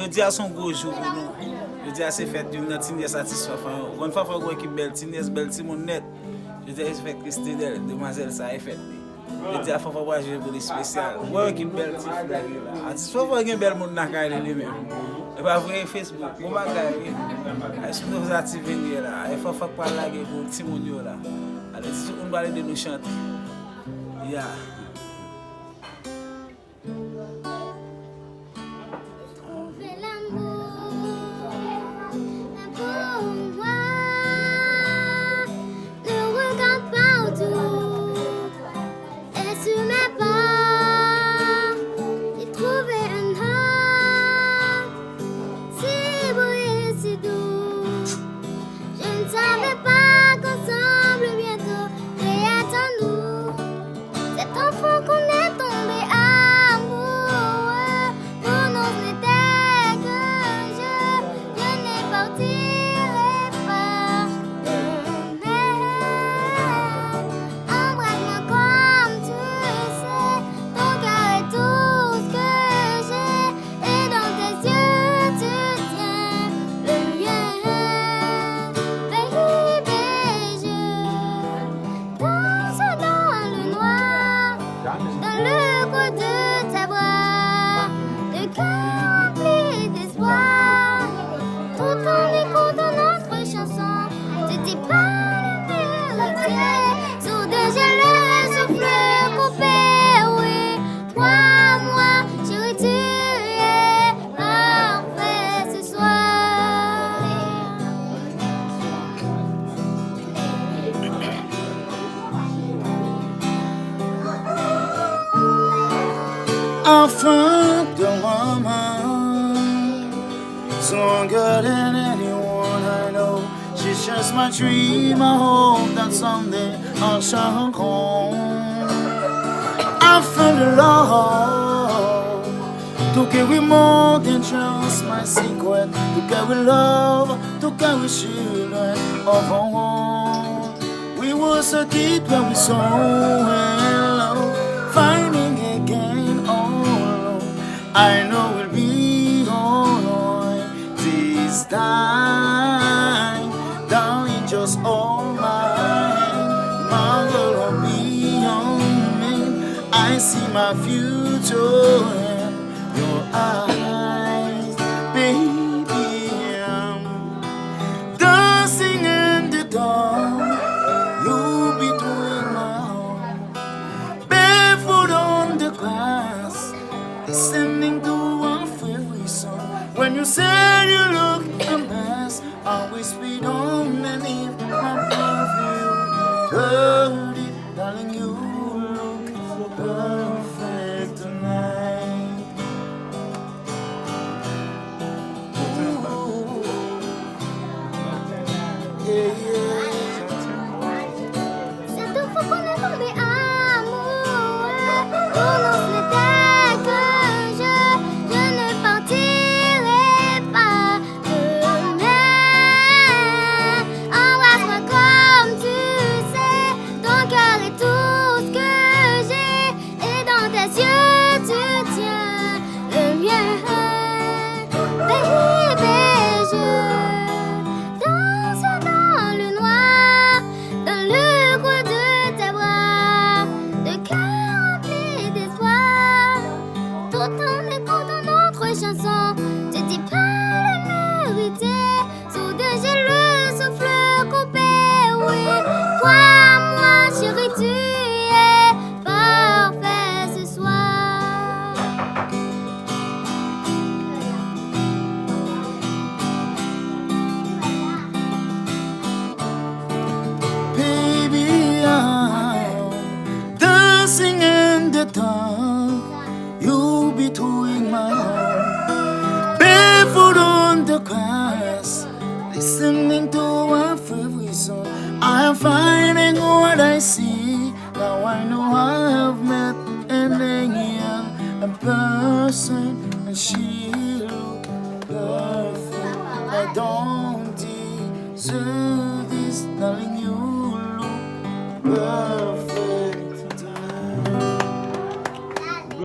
Je dis à son gros jour pour nous. Je dis à ses fêtes d'une Atis Fanfan. Une fois qu'on qui belle Tinès belle Timon net. Je dis à ses fêtes Christine demoiselle ça est fait. Je dis à Fanfan pour jouer pour les spéciales. Ouais qui belle là. Atis Fanfan qui belle monde na caille lui même. Et pas vrai Facebook. Mon bagage. Est-ce que vous activez là? Il faut pas laguer pour Timon là. Allez si on va aller de nous chanter. Yeah. Enfin the woman, stronger than anyone I know. She's just my dream. I hope that someday I shall come. I fell in love to carry more than just my secret, to carry love, to carry children of our own. We were so deep when we saw hello, finding again all alone. I know we'll be alright this time, darling, just all mine. My girl will be on me. I see my future in your eyes, baby. I'm dancing in the dark. You'll be doing my own, barefoot on the grass, listening to our favorite song. When you said you look a mess, I whispered underneath my perfume. Heard it, darling, you look perfect tonight. Ooh. Yeah, yeah. You'll be doing my own, barefoot on the grass, listening to our favorite song. I am finding what I see. Now I know I have met an angel, a person, and she look perfect. I don't deserve this, darling. You look perfect.